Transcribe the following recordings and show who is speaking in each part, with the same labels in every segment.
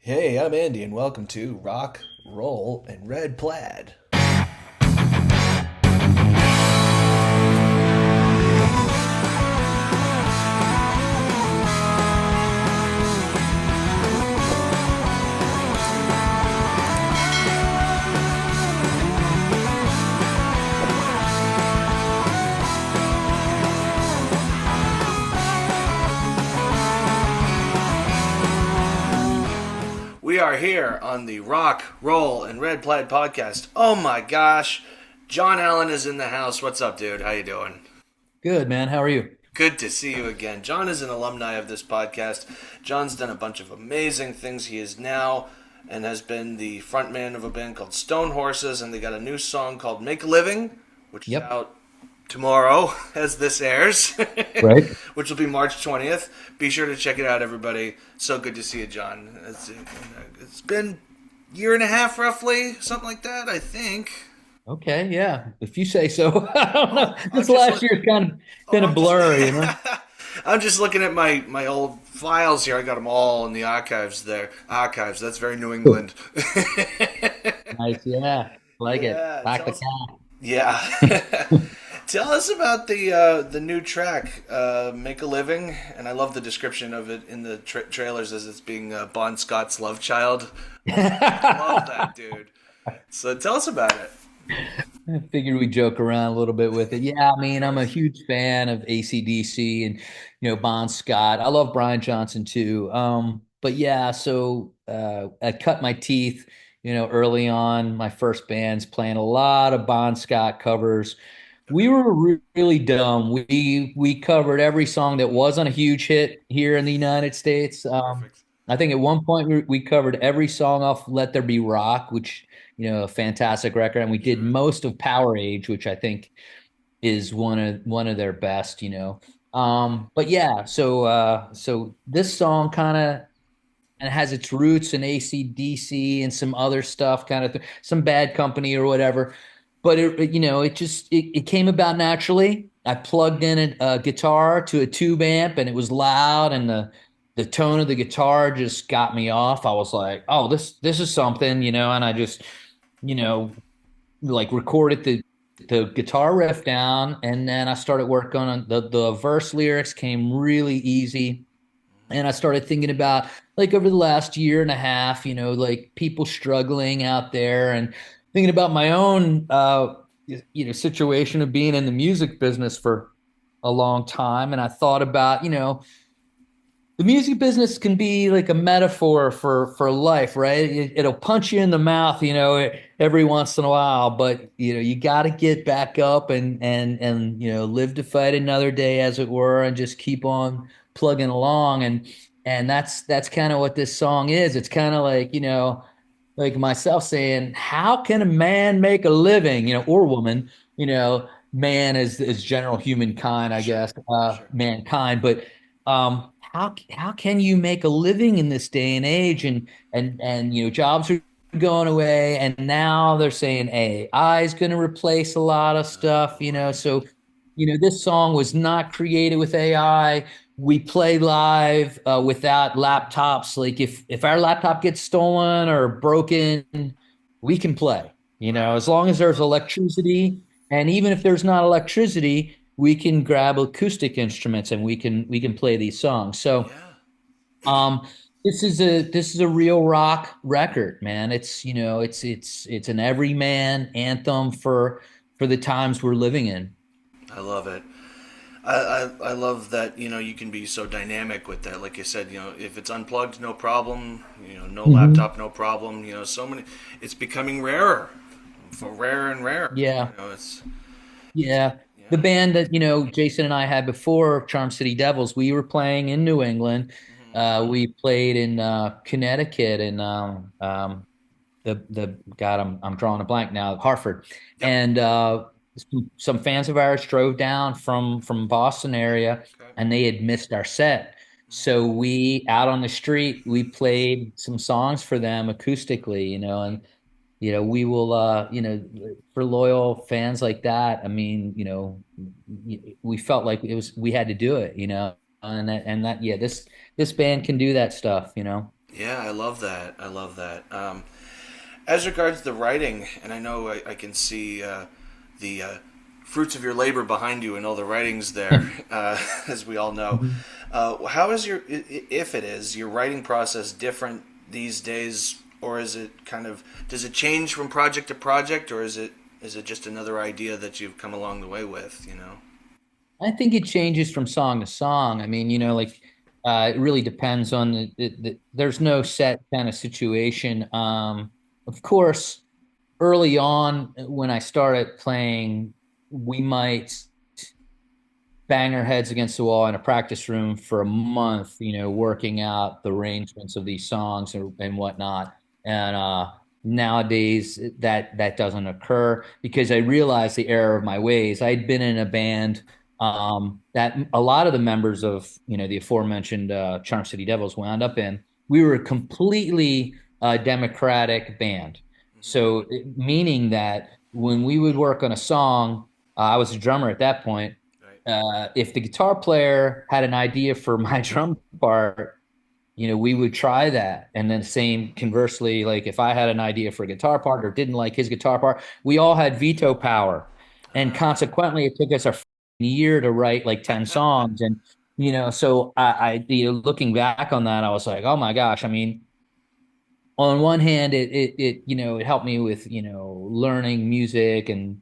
Speaker 1: Hey, I'm Andy, and welcome to Rock, Roll, and Red Plaid. We are here on the Rock, Roll, and Red Plaid podcast. Oh my gosh, John Allen is in the house. What's up, dude? How you doing?
Speaker 2: Good, man. How are you?
Speaker 1: Good to see you again. John is an alumni of this podcast. John's done a bunch of amazing things. He is now and has been the frontman of a band called Stone Horses, and they got a new song called Make a Living, which is
Speaker 2: Yep.
Speaker 1: out tomorrow as this airs,
Speaker 2: Right.
Speaker 1: which will be March 20th. Be sure to check it out, everybody. So good to see you, John. It's been a year and a half, roughly, something like that, I think.
Speaker 2: Okay. Yeah. If you say so. I don't know.
Speaker 1: I'm
Speaker 2: This
Speaker 1: just
Speaker 2: last
Speaker 1: look.
Speaker 2: year's kind of
Speaker 1: Oh,
Speaker 2: been a
Speaker 1: I'm just.
Speaker 2: blur.
Speaker 1: I'm just looking at my old files here. I got them all in the archives there. Archives. That's very New
Speaker 2: Cool.
Speaker 1: England.
Speaker 2: Nice. Yeah. Like it.
Speaker 1: Yeah.
Speaker 2: Like
Speaker 1: Tell
Speaker 2: the
Speaker 1: us. Yeah. Tell us about the new track, "Make a Living," and I love the description of it in the trailers as it's being Bon Scott's love child. Love
Speaker 2: cat.
Speaker 1: that, dude. So tell us about it.
Speaker 2: I figured we joke around a little bit with it. Yeah, I mean, I'm a huge fan of AC/DC and Bon Scott. I love Brian Johnson too. But yeah, so I cut my teeth, early on. My first band's playing a lot of Bon Scott covers. We were really dumb. We covered every song that wasn't a huge hit here in the United States.
Speaker 1: Perfect.
Speaker 2: I think at one point we covered every song off Let There Be Rock, which a fantastic record, and we did
Speaker 1: Sure.
Speaker 2: most of Power Age, which I think is one of their best. But yeah, so this song kind of and has its roots in AC/DC and some other stuff, kind of some Bad Company or whatever. But it came about naturally. I plugged in a guitar to a tube amp, and it was loud, and the tone of the guitar just got me off. I was like, "Oh, this is something," and I just, you know, like recorded the guitar riff down, and then I started working on the verse lyrics came really easy. And I started thinking about like over the last year and a half, like people struggling out there and thinking about my own situation of being in the music business for a long time. And I thought about, the music business can be like a metaphor for life, right? It'll punch you in the mouth, every once in a while, but you got to get back up and live to fight another day, as it were, and just keep on plugging along. And that's kind of what this song is. It's kind of like like myself saying, "How can a man make a living?" Or woman, man is general humankind, I
Speaker 1: Sure.
Speaker 2: guess,
Speaker 1: Sure.
Speaker 2: mankind, but how can you make a living in this day and age? And jobs are going away, and now they're saying AI is going to replace a lot of stuff.
Speaker 1: Right.
Speaker 2: So this song was not created with AI. We play live without laptops. Like if our laptop gets stolen or broken, we can play.
Speaker 1: Wow.
Speaker 2: As long as there's
Speaker 1: Love that.
Speaker 2: electricity, and even if there's not electricity, we can grab acoustic instruments and we can play these songs. So
Speaker 1: Yeah.
Speaker 2: um this is a real rock record, man. It's an everyman anthem for the times we're living in.
Speaker 1: I love it. I love that you can be so dynamic with that. Like you said, if it's unplugged, no problem. No
Speaker 2: Mhm.
Speaker 1: laptop, no problem. So many. It's becoming rarer, for rarer and rarer.
Speaker 2: Yeah.
Speaker 1: It's
Speaker 2: Yeah. The
Speaker 1: yeah.
Speaker 2: band that, Jason and I had before, Charm City Devils, we were playing in New England.
Speaker 1: Mhm.
Speaker 2: We played in Connecticut and the God, I'm drawing a blank now, Hartford.
Speaker 1: Yep.
Speaker 2: And some fans of ours drove down from Boston area
Speaker 1: Okay.
Speaker 2: and they had missed our set. So we out on the street, we played some songs for them acoustically, and we will for loyal fans like that, I mean, we felt like we had to do it, and that yeah, this band can do that stuff.
Speaker 1: Yeah, I love that. I love that. As regards the writing, and I know I can see the fruits of your labor behind you and all the writings there, as we all know.
Speaker 2: Mhm.
Speaker 1: How is if it is, your writing process different these days, or is it does it change from project to project, or is it just another idea that you've come along the way with, you know?
Speaker 2: I think it changes from song to song. I mean, like it really depends on there's no set kind of situation. Of course, early on when I started playing, we might bang our heads against the wall in a practice room for a month, working out the arrangements of these songs and whatnot. And nowadays that doesn't occur because I realized the error of my ways. I'd been in a band that a lot of the members of, the aforementioned Charm City Devils wound up in. We were a completely democratic band. So, meaning that when we would work on a song, I was a drummer at that point.
Speaker 1: Right.
Speaker 2: If the guitar player had an idea for my drum part, we would try that. And then same conversely, like if I had an idea for a guitar part or didn't like his guitar part, we all had veto power. And consequently, it took us a year to write like 10 songs. And, so looking back on that, I was like, oh my gosh. I mean, on one hand, it helped me with, learning music and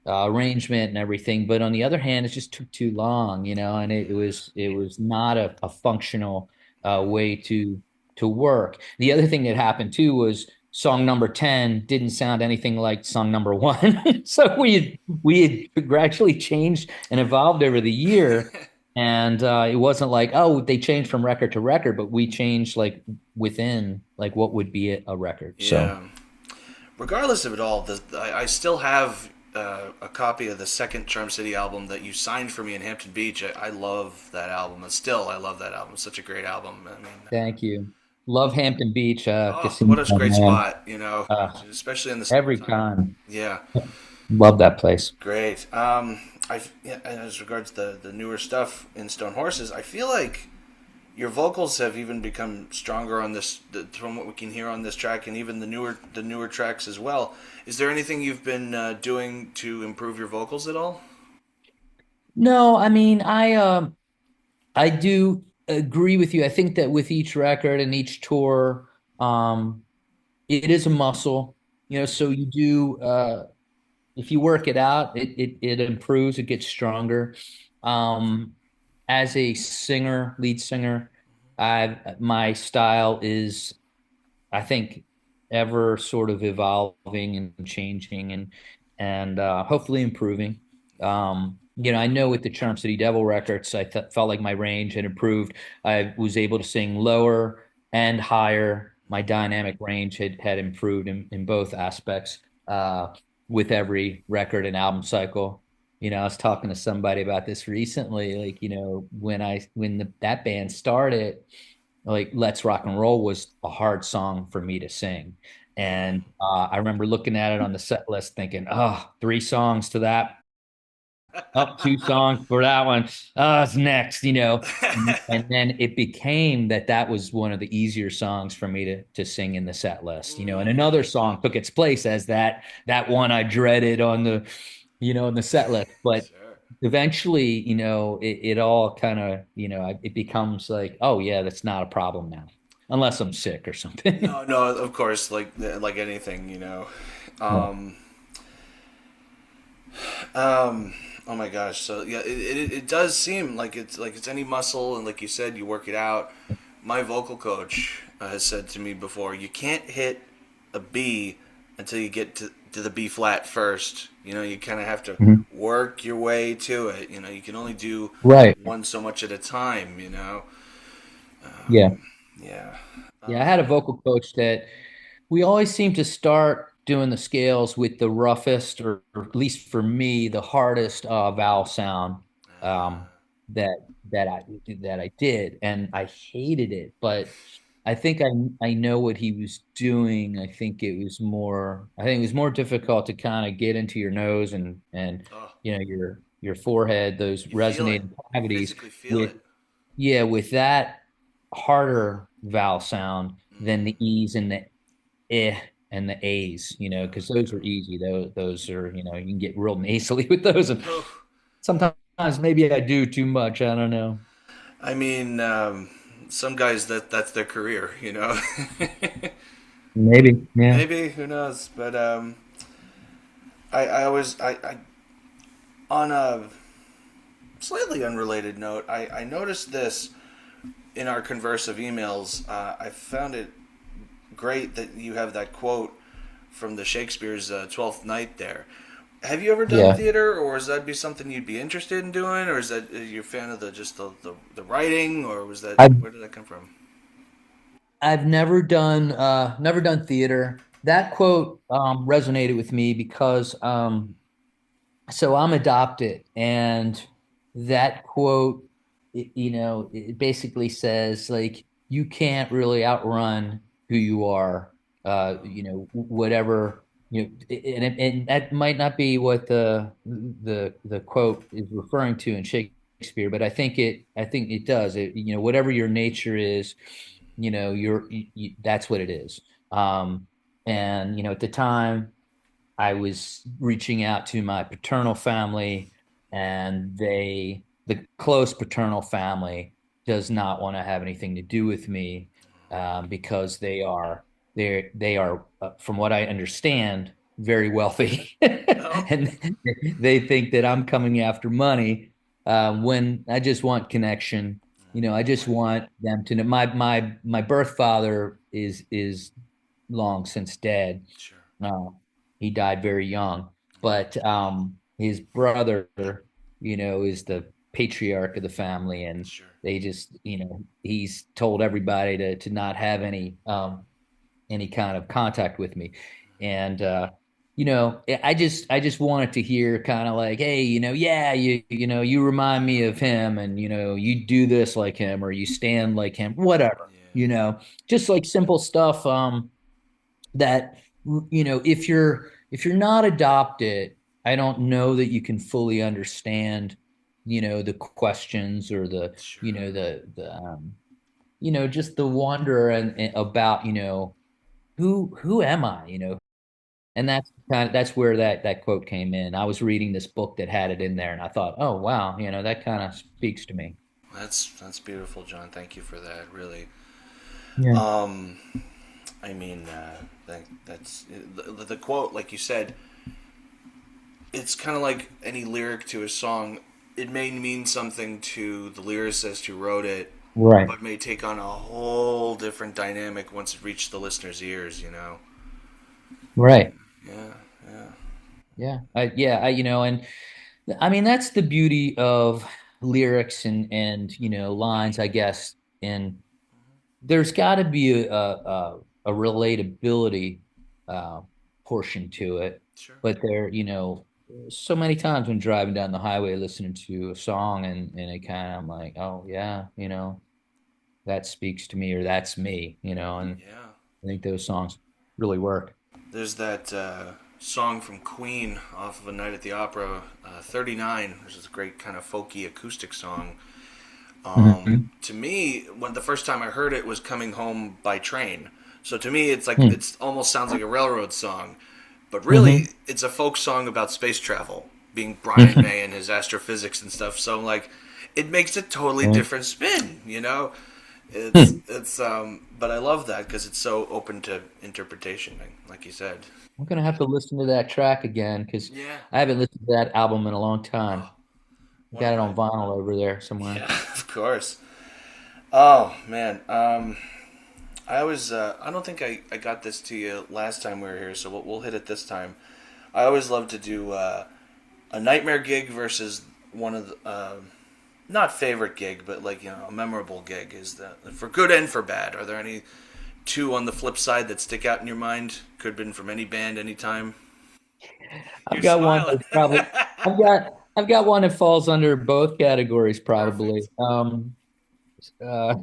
Speaker 2: arrangement and everything. But on the other hand, it just took too long, and it was not a functional way to work. The other thing that happened too was song number 10 didn't sound anything like song number one. So we had gradually changed and evolved over the year. And it wasn't like, oh, they changed from record to record, but we changed like within like what would be a record. So
Speaker 1: Yeah. Regardless of it all, I still have a copy of the second Charm City album that you signed for me in Hampton Beach. I love that album. And still, I love that album. It's such a great album. I mean,
Speaker 2: thank you. Love Hampton Beach,
Speaker 1: oh, what
Speaker 2: casino,
Speaker 1: a great
Speaker 2: man.
Speaker 1: spot, you know,
Speaker 2: Uh,
Speaker 1: especially in the
Speaker 2: every
Speaker 1: summertime.
Speaker 2: time.
Speaker 1: Yeah,
Speaker 2: Love that place.
Speaker 1: great. Yeah, and as regards the newer stuff in Stone Horses, I feel like your vocals have even become stronger on from what we can hear on this track, and even the newer tracks as well. Is there anything you've been doing to improve your vocals at all?
Speaker 2: No, I mean, I do agree with you. I think that with each record and each tour, it is a muscle, so you do if you work it out, it improves, it gets stronger. Um, as a singer, lead singer, my style is, I think, ever sort of evolving and changing and hopefully improving. I know with the Charm City Devil records, I felt like my range had improved. I was able to sing lower and higher. My dynamic range had improved in both aspects with every record and album cycle. I was talking to somebody about this recently. Like, that band started, like Let's Rock and Roll was a hard song for me to sing. And I remember looking at it on the set list thinking, oh, 3 songs to that. Oh, 2 songs for that one. Oh, it's next, And then it became that was one of the easier songs for me to sing in the set list, and another song took its place as that one I dreaded on in the set list. But
Speaker 1: Sure.
Speaker 2: eventually, it all kind of, it becomes like, oh yeah, that's not a problem now, unless I'm sick or something.
Speaker 1: No, no, of course, like anything, you know.
Speaker 2: Yeah.
Speaker 1: Um, oh my gosh. So yeah, it does seem like it's any muscle, and like you said, you work it out. My vocal coach has said to me before, you can't hit a B until you get to the B flat first. You know, you kind of have to
Speaker 2: Mhm.
Speaker 1: work your way to it. You know, you can only do
Speaker 2: Right.
Speaker 1: one so much at a time.
Speaker 2: Yeah.
Speaker 1: Yeah.
Speaker 2: Yeah. I had a vocal coach that we always seem to start doing the scales with the roughest, or at least for me, the hardest vowel sound um, that that I did, and I hated it. But I think I know what he was doing. I think it was more difficult to kind of get into your nose and
Speaker 1: Oh,
Speaker 2: your forehead, those
Speaker 1: you feel it.
Speaker 2: resonating
Speaker 1: You
Speaker 2: cavities
Speaker 1: physically feel
Speaker 2: with
Speaker 1: it.
Speaker 2: yeah, with that harder vowel sound, than the E's and the eh and the A's, because those
Speaker 1: Okay.
Speaker 2: are easy. Those are, you can get real nasally with those. And
Speaker 1: Oh,
Speaker 2: sometimes maybe I do too much. I don't know.
Speaker 1: I mean, some guys that's their career, you know.
Speaker 2: Maybe, yeah.
Speaker 1: Maybe, who knows? But I always I on a slightly unrelated note, I noticed this in our converse of emails. I found it great that you have that quote from the Shakespeare's Twelfth Night there. Have you ever done
Speaker 2: Yeah.
Speaker 1: theater, or is that be something you'd be interested in doing, or is that you're a fan of the writing, or was that
Speaker 2: I've
Speaker 1: where did that come from?
Speaker 2: I've never done theater. That quote resonated with me because so I'm adopted, and that quote, it basically says like you can't really outrun who you are. Whatever, and that might not be what the quote is referring to in Shakespeare, but I think it does. Whatever your nature is, that's what it is. Um, and at the time, I was reaching out to my paternal family, and the close paternal family, does not want to have anything to do with me, because they are, from what I understand, very wealthy,
Speaker 1: Oh,
Speaker 2: and they think that I'm coming after money, when I just want connection. I just
Speaker 1: right.
Speaker 2: want them to know my birth father is long since dead.
Speaker 1: Sure,
Speaker 2: uh, he died very young,
Speaker 1: right.
Speaker 2: but his brother, is the patriarch of the family, and
Speaker 1: Sure.
Speaker 2: they just, he's told everybody to not have any kind of contact with me. And I just wanted to hear kind of like, hey, yeah, you remind me of him, and you do this like him, or you stand like him, whatever,
Speaker 1: Yeah,
Speaker 2: just like simple stuff. That if you're not adopted, I don't know that you can fully understand the questions, or the you
Speaker 1: sure.
Speaker 2: know the just the wonder, and about who am I, and that's where that quote came in. I was reading this book that had it in there, and I thought, oh wow, that kind of speaks to me.
Speaker 1: That's beautiful, John. Thank you for that. Really.
Speaker 2: Yeah.
Speaker 1: Um, I mean, that's the quote, like you said. It's kind of like any lyric to a song. It may mean something to the lyricist who wrote it,
Speaker 2: Right.
Speaker 1: but may take on a whole different dynamic once it reached the listener's ears. You know.
Speaker 2: Right.
Speaker 1: Yeah. Yeah.
Speaker 2: And I mean, that's the beauty of lyrics and lines, I guess. And there's got to be a relatability uh, portion to it.
Speaker 1: Sure.
Speaker 2: But so many times when driving down the highway, listening to a song, and it kind of, I'm like, oh yeah, that speaks to me, or that's me, and
Speaker 1: Yeah.
Speaker 2: I think those songs really work.
Speaker 1: There's that song from Queen off of A Night at the Opera, 39, which is a great kind of folky acoustic song.
Speaker 2: Mhm.
Speaker 1: To me, when the first time I heard it was coming home by train. So to me,
Speaker 2: Hmm.
Speaker 1: it's almost sounds like a railroad song, but really,
Speaker 2: Mhm.
Speaker 1: it's a folk song about space travel, being Brian May and his astrophysics and stuff. So like, it makes a totally
Speaker 2: Right.
Speaker 1: different spin, you know.
Speaker 2: Hmm.
Speaker 1: But I love that because it's so open to interpretation, like you said.
Speaker 2: I'm gonna have to listen to that track again, because
Speaker 1: Yeah.
Speaker 2: I haven't listened to that album in a long
Speaker 1: Oh,
Speaker 2: time. I
Speaker 1: one of
Speaker 2: got it
Speaker 1: my
Speaker 2: on vinyl over there somewhere.
Speaker 1: yeah, of course. Oh man, I don't think I got this to you last time we were here, so we'll hit it this time. I always love to do a nightmare gig versus one of the not favorite gig, but like a memorable gig. Is that for good and for bad? Are there any two on the flip side that stick out in your mind? Could have been from any band, anytime. You're
Speaker 2: I've got one
Speaker 1: smiling.
Speaker 2: that's probably I've got one that falls under both categories probably.
Speaker 1: Perfect.
Speaker 2: Uh,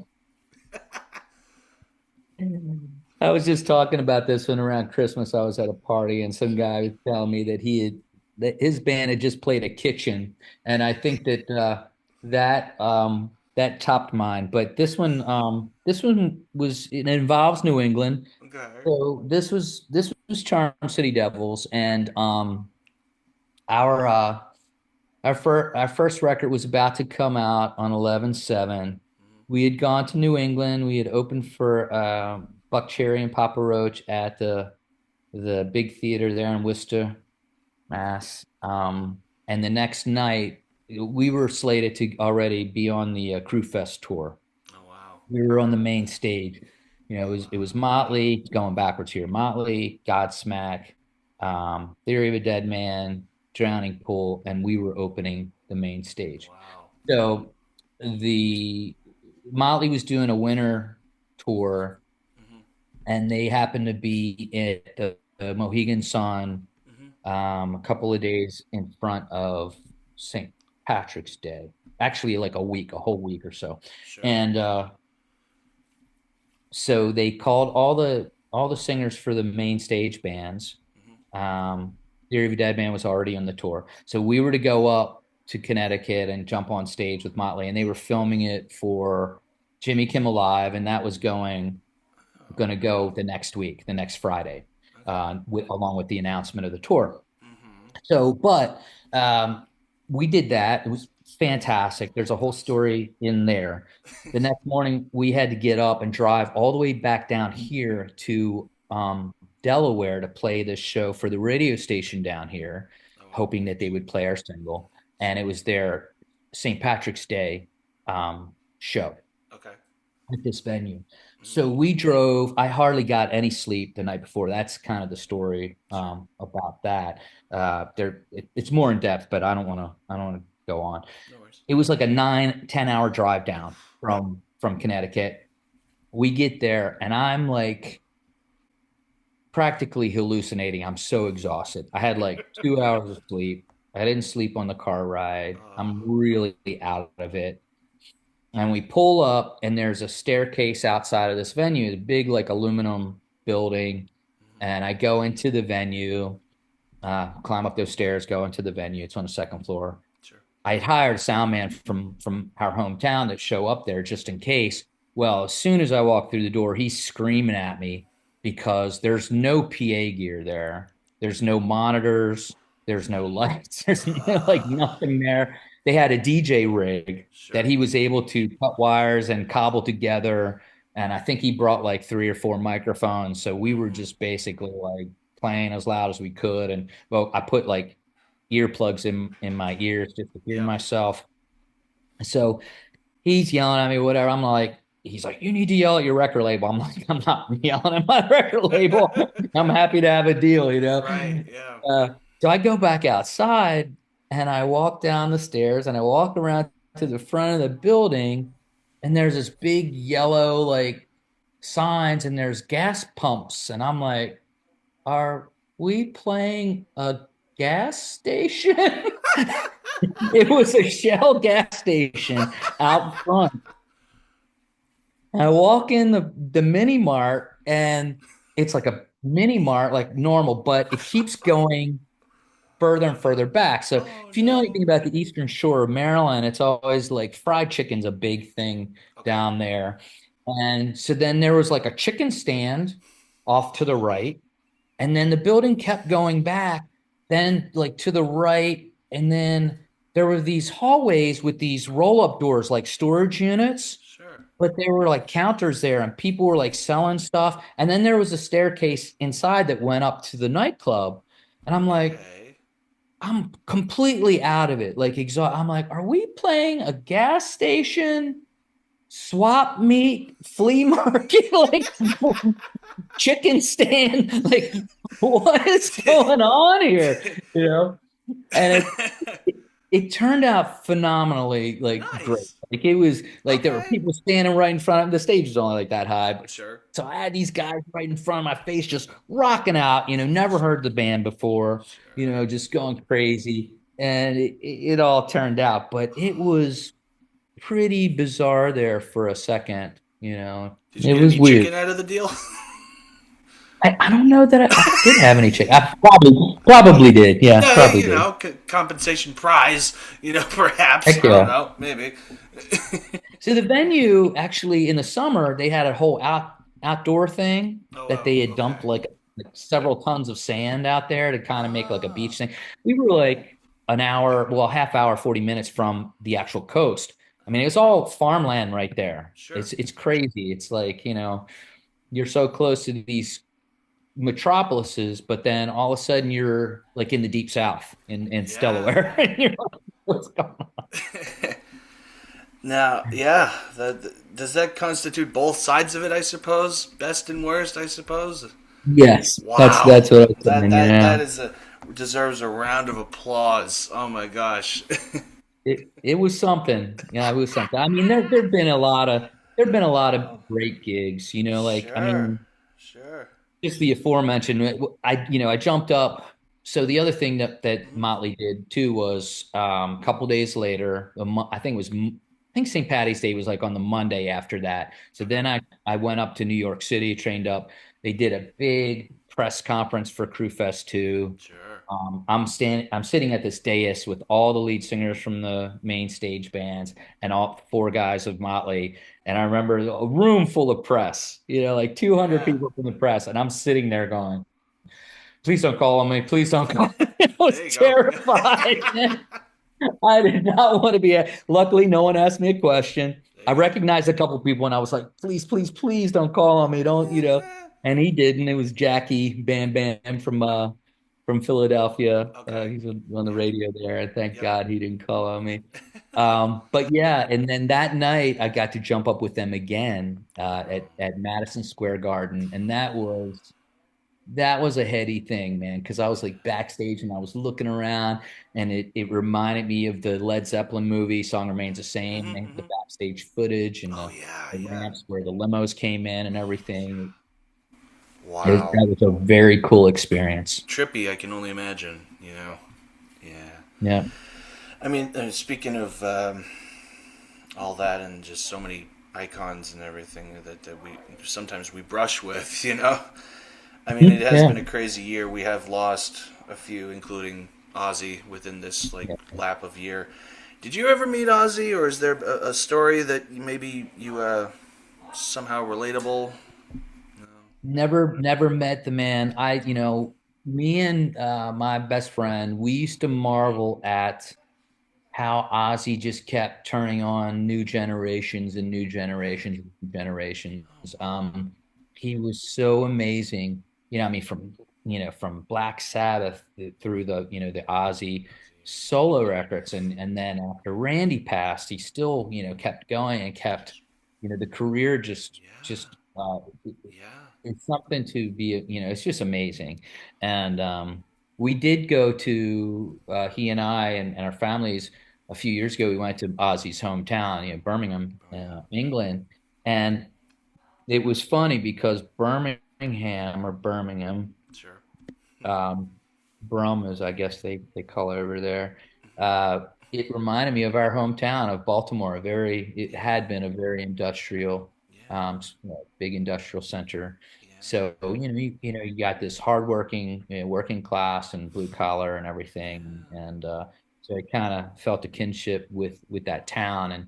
Speaker 2: I was just talking about this one around Christmas. I was at a party, and some
Speaker 1: Sure.
Speaker 2: guy was telling me that his band had just played a kitchen, and I think that that that topped mine. But this one was it involves New England.
Speaker 1: Okay.
Speaker 2: So this was Charm City Devils, and our our first record was about to come out on 11/7. We had gone to New England. We had opened for Buck Cherry and Papa Roach at the big theater there in Worcester, Mass. And the next night, we were slated to already be on the Crew Fest tour.
Speaker 1: Oh wow.
Speaker 2: We were on the main stage. It was
Speaker 1: Wow.
Speaker 2: Motley, going backwards here, Motley, Godsmack, Theory of a Dead Man, Drowning Pool, and we were opening the main stage.
Speaker 1: Wow.
Speaker 2: So the Motley was doing a winter tour,
Speaker 1: Mhm.
Speaker 2: and they happened to be at the Mohegan Sun
Speaker 1: Mhm.
Speaker 2: a couple of days in front of St. Patrick's Day. Actually, like a whole week or so.
Speaker 1: Sure.
Speaker 2: And so they called all the singers for the main stage bands.
Speaker 1: Mhm.
Speaker 2: Theory of a Dead Man was already on the tour, so we were to go up to Connecticut and jump on stage with Motley, and they were filming it for Jimmy Kimmel Live, and that was going to go the next week, the next Friday,
Speaker 1: Okay.
Speaker 2: along with the announcement of the tour.
Speaker 1: Mhm.
Speaker 2: So, but we did that. It was fantastic. There's a whole story in there. The next morning, we had to get up and drive all the way back down here to Delaware to play this show for the radio station down here,
Speaker 1: Oh wow.
Speaker 2: hoping that they would play our single. And it was their St. Patrick's Day show
Speaker 1: Okay.
Speaker 2: at this venue.
Speaker 1: Mhm.
Speaker 2: So we drove. I hardly got any sleep the night before. That's kind of the story
Speaker 1: Sure.
Speaker 2: about that. It's more in depth, but I don't want to go on.
Speaker 1: No worries.
Speaker 2: It was like a 9, 10 hour drive down from Connecticut. We get there, and I'm like practically hallucinating. I'm so exhausted. I had like 2 hours of sleep. I didn't sleep on the car ride. I'm really out of it. And we pull up, and there's a staircase outside of this venue, a big like aluminum building.
Speaker 1: Mhm.
Speaker 2: And I go into the venue, climb up those stairs, go into the venue. It's on the second floor.
Speaker 1: Sure.
Speaker 2: I hired a sound man from our hometown that show up there just in case. Well, as soon as I walk through the door, he's screaming at me because there's no PA gear there. There's no monitors. There's no lights. There's like nothing there. They had a DJ rig that
Speaker 1: Sure.
Speaker 2: he was able to cut wires and cobble together. And I think he brought like 3 or 4 microphones. So we were
Speaker 1: Mhm.
Speaker 2: just basically like playing as loud as we could. And well, I put like earplugs in my ears just to hear
Speaker 1: Yep.
Speaker 2: myself. So he's yelling at me, whatever. He's like, you need to yell at your record label. I'm like, I'm not yelling at my record label. I'm happy to have a deal, you know?
Speaker 1: Right. Yeah.
Speaker 2: Uh, so I go back outside, and I walk down the stairs, and I walk around to the front of the building, and there's this big yellow like signs, and there's gas pumps. And I'm like, are we playing a gas station? It was a Shell gas station out front. I walk in the mini mart, and it's like a mini mart like normal, but it keeps going further and further back. So
Speaker 1: Oh
Speaker 2: if you know
Speaker 1: no.
Speaker 2: anything about the Eastern Shore of Maryland, it's always like fried chicken's a big thing
Speaker 1: Okay.
Speaker 2: down there. And so then there was like a chicken stand off to the right, and then the building kept going back, then like to the right, and then there were these hallways with these roll-up doors like storage units,
Speaker 1: Sure.
Speaker 2: but there were like counters there, and people were like selling stuff. And then there was a staircase inside that went up to the nightclub. And I'm like,
Speaker 1: Okay.
Speaker 2: I'm completely out of it. Like exhaust. I'm like, are we playing a gas station, swap meet, flea market, like chicken stand? Like, what is going on here? You know? And it turned out phenomenally like great.
Speaker 1: Nice.
Speaker 2: Like it was like there were
Speaker 1: Okay.
Speaker 2: people standing right in front of the stage was only like that high, but
Speaker 1: Sure.
Speaker 2: so I had these guys right in front of my face just rocking out, never heard the band before,
Speaker 1: Sure.
Speaker 2: just going crazy. And it all turned out, but it was pretty bizarre there for a second.
Speaker 1: Did you
Speaker 2: It
Speaker 1: get
Speaker 2: was
Speaker 1: any
Speaker 2: weird.
Speaker 1: chicken out of the deal?
Speaker 2: I don't know that I did have any chick. I probably did. Yeah, probably
Speaker 1: You
Speaker 2: did.
Speaker 1: know, compensation prize. You know, perhaps
Speaker 2: Heck
Speaker 1: I don't
Speaker 2: yeah.
Speaker 1: know, maybe.
Speaker 2: So the venue actually in the summer they had a whole outdoor thing
Speaker 1: Oh
Speaker 2: that
Speaker 1: wow,
Speaker 2: they had
Speaker 1: okay,
Speaker 2: dumped like several tons of sand out there to kind of make like a
Speaker 1: ah,
Speaker 2: beach thing. We were like an hour, well, half hour, 40 minutes from the actual coast. I mean, it's all farmland right there.
Speaker 1: sure,
Speaker 2: It's crazy. It's like, you're so close to these metropolises, but then all of a sudden you're like in the deep south in
Speaker 1: yeah.
Speaker 2: Delaware. And you're like, what's going on?
Speaker 1: Now, yeah, does that constitute both sides of it? I suppose, best and worst. I suppose.
Speaker 2: Yes,
Speaker 1: Wow,
Speaker 2: that's what I'm
Speaker 1: that
Speaker 2: saying.
Speaker 1: that
Speaker 2: Yeah.
Speaker 1: that is a deserves a round of applause. Oh my gosh.
Speaker 2: It was something. Yeah, it was something. I mean, there've been a lot
Speaker 1: Wow.
Speaker 2: of great gigs, like I
Speaker 1: Sure.
Speaker 2: mean,
Speaker 1: Sure.
Speaker 2: just the aforementioned. I jumped up. So the other thing that
Speaker 1: Mhm.
Speaker 2: Motley did too was a couple days later, I think it was I think St. Patty's Day was like on the Monday after that. So
Speaker 1: Okay.
Speaker 2: then I went up to New York City, trained up. They did a big press conference for Crew Fest 2.
Speaker 1: Sure.
Speaker 2: I'm sitting at this dais with all the lead singers from the main stage bands and all four guys of Motley. And I remember a room full of press, like 200
Speaker 1: Yeah.
Speaker 2: people from the press. And I'm sitting there going, please don't call on me. Please don't call me. I was
Speaker 1: There you go.
Speaker 2: terrified. I did not want to be. Luckily, no one asked me a question.
Speaker 1: There
Speaker 2: I
Speaker 1: you go.
Speaker 2: recognized a couple people and I was like, please, please, please don't call on me. Don't. And he didn't. It was Jackie Bam Bam from Philadelphia.
Speaker 1: Okay.
Speaker 2: He's on the
Speaker 1: Yep.
Speaker 2: radio there. And thank
Speaker 1: Yep.
Speaker 2: God he didn't call on me. But yeah, and then that night I got to jump up with them again
Speaker 1: Wow.
Speaker 2: at Madison Square Garden, and that was a heady thing, man, because I was like backstage and I was looking around and it reminded me of the Led Zeppelin movie, Song Remains the Same,
Speaker 1: Hmm.
Speaker 2: the
Speaker 1: Hmm.
Speaker 2: backstage footage and
Speaker 1: Oh yeah.
Speaker 2: the
Speaker 1: Yeah.
Speaker 2: ramps where the limos came in and everything.
Speaker 1: Wow.
Speaker 2: That was a very cool experience.
Speaker 1: Trippy. I can only imagine. You know. Yeah.
Speaker 2: Yeah.
Speaker 1: I mean, speaking of all that and just so many icons and everything that we sometimes we brush with, you know. I mean, it
Speaker 2: Mhm.
Speaker 1: has
Speaker 2: Yeah.
Speaker 1: been a crazy year. We have lost a few, including Ozzy, within this like
Speaker 2: Yeah.
Speaker 1: lap of year. Did you ever meet Ozzy, or is there a story that maybe you somehow relatable? No.
Speaker 2: Never met the man. Me and my best friend, we used to marvel at how Ozzy just kept turning on new generations and new generations and generations.
Speaker 1: Oh wow.
Speaker 2: He was so amazing. I mean, from Black Sabbath through the Ozzy
Speaker 1: Ozzy,
Speaker 2: solo records, and then after Randy passed, he still kept going and kept the career
Speaker 1: yeah.
Speaker 2: just
Speaker 1: Yeah.
Speaker 2: it's something to be, it's just amazing. And we did go to he and I and our families a few years ago. We went to Ozzy's hometown, Birmingham,
Speaker 1: Oh yeah.
Speaker 2: England, and it was funny because Birmingham,
Speaker 1: Sure.
Speaker 2: um, Brum, as I guess they call it over there. It reminded me of our hometown of Baltimore. It
Speaker 1: Yeah.
Speaker 2: had been a very industrial,
Speaker 1: Yeah.
Speaker 2: big industrial center.
Speaker 1: Yeah.
Speaker 2: So you got this hardworking, working class and blue collar and everything,
Speaker 1: Yeah.
Speaker 2: and so I kind of felt a kinship with that town, and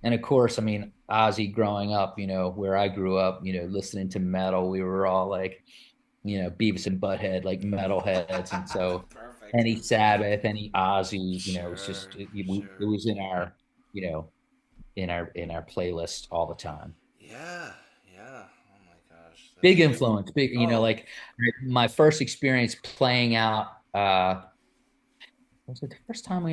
Speaker 2: and of course, I mean, Ozzy growing up, where I grew up, listening to metal, we were all like Beavis and Butthead, like metalheads. And so
Speaker 1: Perfect.
Speaker 2: any Sabbath, any Ozzy, it was
Speaker 1: Sure.
Speaker 2: just, it
Speaker 1: Sure.
Speaker 2: was in our, you know, in our playlist all the time.
Speaker 1: Yeah. Yeah. Oh my gosh.
Speaker 2: Big
Speaker 1: That's
Speaker 2: influence, big,
Speaker 1: oh.
Speaker 2: like my first experience playing out, was it the first time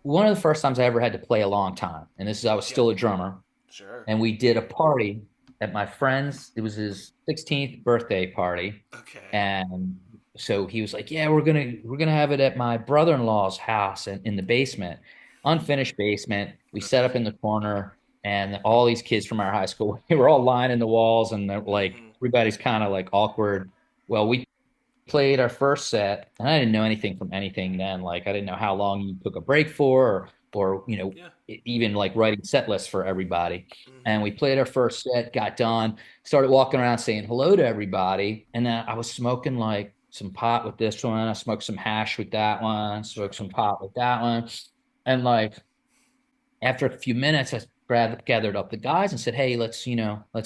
Speaker 2: one of the first times I ever had to play a long time. And this is, I was
Speaker 1: Yep.
Speaker 2: still a drummer.
Speaker 1: Sure.
Speaker 2: And we did a party at my friend's. It was his 16th birthday party,
Speaker 1: Okay.
Speaker 2: and so he was like, "Yeah, we're gonna have it at my brother-in-law's house in the basement, unfinished basement." We set
Speaker 1: Okay.
Speaker 2: up in the corner, and all these kids from our high school, they were all lining the walls, and they're like
Speaker 1: Mm-hmm.
Speaker 2: everybody's kind of like awkward. Well, we played our first set, and I didn't know anything from anything then. Like I didn't know how long you took a break for, or
Speaker 1: Yeah.
Speaker 2: even like writing set lists for everybody. And
Speaker 1: Mm-hmm.
Speaker 2: we played our first set, got done, started walking around saying hello to everybody. And then I was smoking like some pot with this one. I smoked some hash with that one,
Speaker 1: Sure.
Speaker 2: smoked some pot with that one. And like after a few minutes, I gathered up the guys and said, "Hey, let's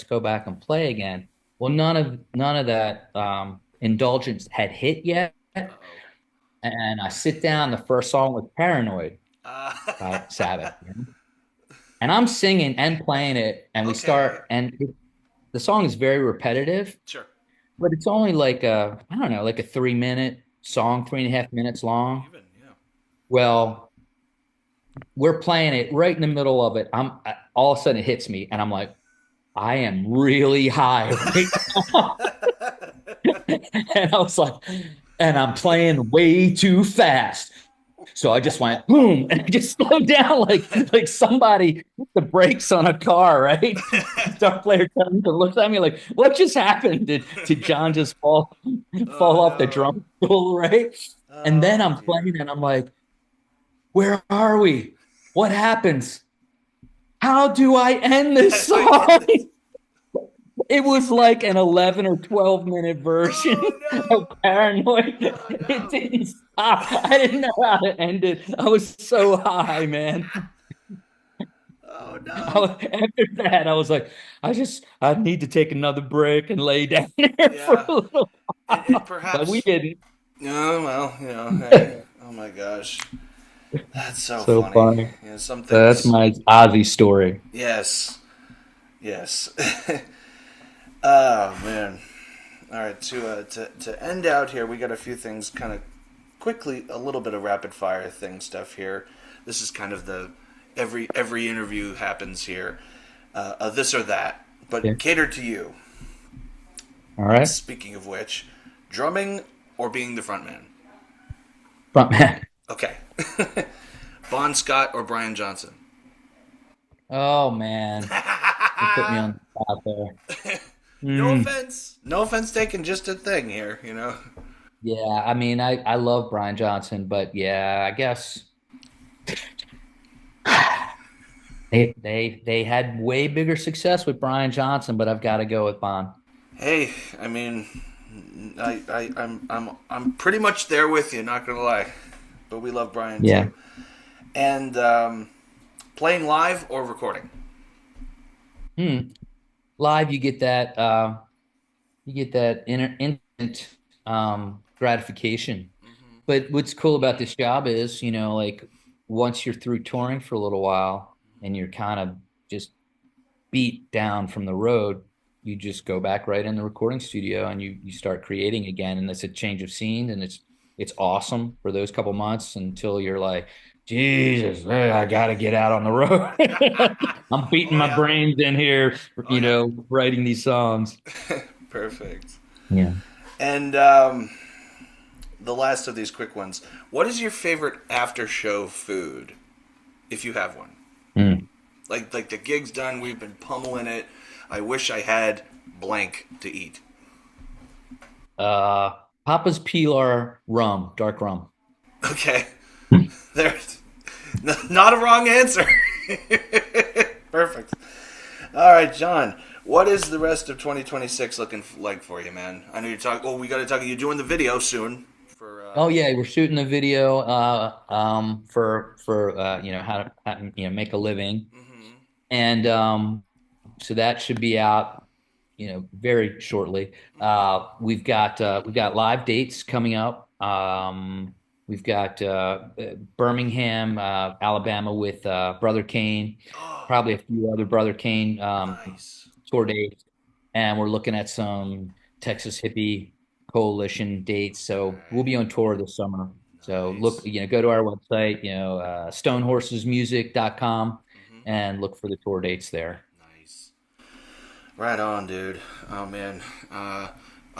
Speaker 2: go back and play again." Well, none of that indulgence had hit yet,
Speaker 1: Uh-oh.
Speaker 2: and I sit down. The first song was "Paranoid"
Speaker 1: Uh,
Speaker 2: by Sabbath, and I'm singing and playing it, and we
Speaker 1: okay.
Speaker 2: start, and the song is very repetitive,
Speaker 1: Sure.
Speaker 2: but it's only like I don't know, like a 3 minute
Speaker 1: Yeah.
Speaker 2: song, 3.5 minutes long.
Speaker 1: Even. Yeah.
Speaker 2: Well, we're playing it right in the middle of it. All of a sudden it hits me, and I'm like, I am really high right now. And I was like, and I'm playing way too fast. So I just went boom and I just slowed down like somebody put the brakes on a car, right? Guitar player comes and looks at me like, what just happened? Did John just
Speaker 1: Oh
Speaker 2: fall off the
Speaker 1: no.
Speaker 2: drum stool, right? And then
Speaker 1: Oh
Speaker 2: I'm
Speaker 1: dear.
Speaker 2: playing and I'm like, where are we? What happens? How do I end this
Speaker 1: How do I end
Speaker 2: song?
Speaker 1: this?
Speaker 2: It was like an 11 or 12-minute version
Speaker 1: Oh
Speaker 2: of
Speaker 1: no.
Speaker 2: Paranoid.
Speaker 1: Oh
Speaker 2: It
Speaker 1: no.
Speaker 2: didn't stop. I didn't know how to end it. I was so high, man.
Speaker 1: Oh no.
Speaker 2: After that, I was like, I need to take another break and lay down there for
Speaker 1: Yeah.
Speaker 2: a little
Speaker 1: And
Speaker 2: while. But we
Speaker 1: perhaps.
Speaker 2: didn't.
Speaker 1: Oh well. Hey. Oh my gosh. That's so
Speaker 2: So
Speaker 1: funny.
Speaker 2: funny.
Speaker 1: Some
Speaker 2: That's
Speaker 1: things.
Speaker 2: my Ozzy story.
Speaker 1: Yes. Yes. Oh man. All right. To end out here, we got a few things kind of quickly, a little bit of rapid fire thing stuff here. This is kind of the every interview happens here. This or that,
Speaker 2: Yeah.
Speaker 1: but catered to you.
Speaker 2: All right.
Speaker 1: Speaking of which, drumming or being the front man?
Speaker 2: Front man.
Speaker 1: Okay. Bon Scott or Brian Johnson?
Speaker 2: Oh, man. You put me on the spot there.
Speaker 1: No
Speaker 2: Mm.
Speaker 1: offense. No offense taken, just a thing here.
Speaker 2: Yeah, I mean, I love Brian Johnson, but yeah, I guess they had way bigger success with Brian Johnson, but I've got to go with Bond.
Speaker 1: Hey, I mean, I'm pretty much there with you, not gonna lie. But we love Brian
Speaker 2: Yeah.
Speaker 1: too. And playing live or recording?
Speaker 2: Hmm. Live, you get that instant gratification.
Speaker 1: Mm-hmm.
Speaker 2: But what's cool about this job is, like once you're through touring for a little while and you're kind of just beat down from the road, you just go back right in the recording studio and you start creating again. And it's a change of scene, and it's awesome for those couple months until you're like, Jesus, I gotta get out on the road. I'm beating
Speaker 1: Oh
Speaker 2: my
Speaker 1: yeah.
Speaker 2: brains in here,
Speaker 1: Oh yeah.
Speaker 2: writing these songs.
Speaker 1: Perfect.
Speaker 2: Yeah.
Speaker 1: And the last of these quick ones. What is your favorite after show food, if you have one?
Speaker 2: Mm.
Speaker 1: Like the gig's done, we've been pummeling it. I wish I had blank to eat.
Speaker 2: Uh, Papa's Pilar rum, dark rum.
Speaker 1: Okay, there's not a wrong answer. Perfect. All right, John. What is the rest of 2026 looking like for you, man? I know you're talking. Oh, we got to talk. You're doing the video soon for.
Speaker 2: Oh yeah, we're shooting a video for make a living.
Speaker 1: Mm-hmm.
Speaker 2: And so that should be out, very shortly.
Speaker 1: Mm-hmm.
Speaker 2: We've got live dates coming up. We've got Birmingham, Alabama with Brother Kane,
Speaker 1: Oh,
Speaker 2: probably a few other Brother Kane
Speaker 1: nice.
Speaker 2: tour dates, and we're looking at some Texas hippie coalition dates. So we'll be
Speaker 1: Okay.
Speaker 2: on tour this summer. So look,
Speaker 1: Nice.
Speaker 2: go to our website, stonehorsesmusic.com,
Speaker 1: Mm-hmm.
Speaker 2: and look for the tour dates there.
Speaker 1: Nice. Right on, dude. Oh man, I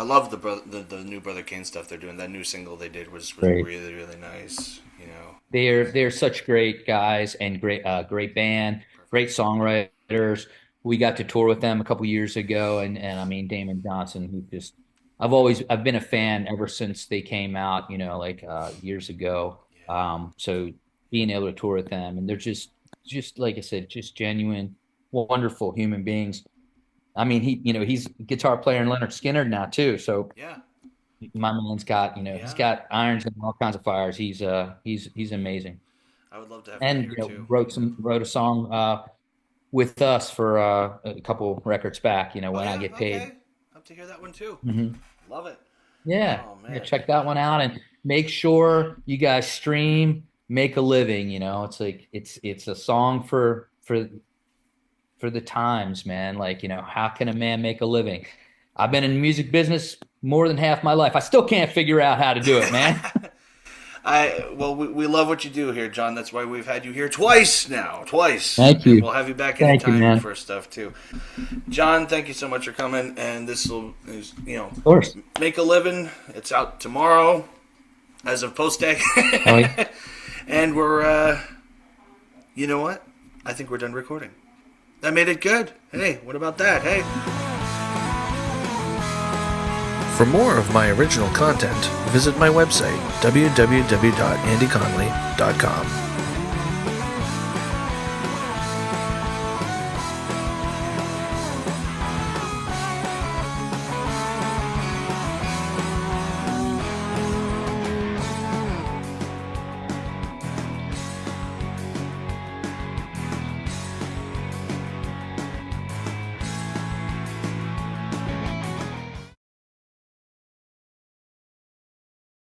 Speaker 1: love the new Brother Kane stuff they're doing. That new single they did was
Speaker 2: Great.
Speaker 1: really really nice. You know.
Speaker 2: They're such great guys and great band, great
Speaker 1: Perfect.
Speaker 2: songwriters. We got to tour with them a couple years ago, and I mean Damon Johnson, I've been a fan ever since they came out, like years ago.
Speaker 1: Yeah.
Speaker 2: So being able to tour with them, and they're just like I said, just genuine, wonderful human beings. I mean, he's a guitar player in Leonard Skinner now too. So
Speaker 1: Yeah.
Speaker 2: my man's got, he's
Speaker 1: Yeah.
Speaker 2: got irons in all kinds of fires. He's amazing.
Speaker 1: I would love to have him
Speaker 2: And
Speaker 1: here too.
Speaker 2: wrote a song with us for a couple records back.
Speaker 1: Oh
Speaker 2: When I
Speaker 1: yeah.
Speaker 2: get paid.
Speaker 1: Okay. Love to hear that one too.
Speaker 2: Hmm.
Speaker 1: Love it.
Speaker 2: Yeah,
Speaker 1: Oh
Speaker 2: yeah.
Speaker 1: man.
Speaker 2: Check that one out and make sure you guys stream, make a living. It's like it's a song for the times, man. Like, how can a man make a living? I've been in the music business more than half my life. I still can't figure out how to do it, man.
Speaker 1: We love what you do here, John. That's why we've had you here twice now, twice,
Speaker 2: Thank
Speaker 1: and
Speaker 2: you.
Speaker 1: we'll have you back
Speaker 2: Thank you,
Speaker 1: anytime
Speaker 2: man.
Speaker 1: for stuff too. John, thank you so much for coming. And this is
Speaker 2: Of course.
Speaker 1: Make a Living. It's out tomorrow, as of post day.
Speaker 2: Oh, yeah.
Speaker 1: And we're, you know what? I think we're done recording. That made it good. Hey, what about that? Hey. For more of my original content, visit my website, www.andyconley.com.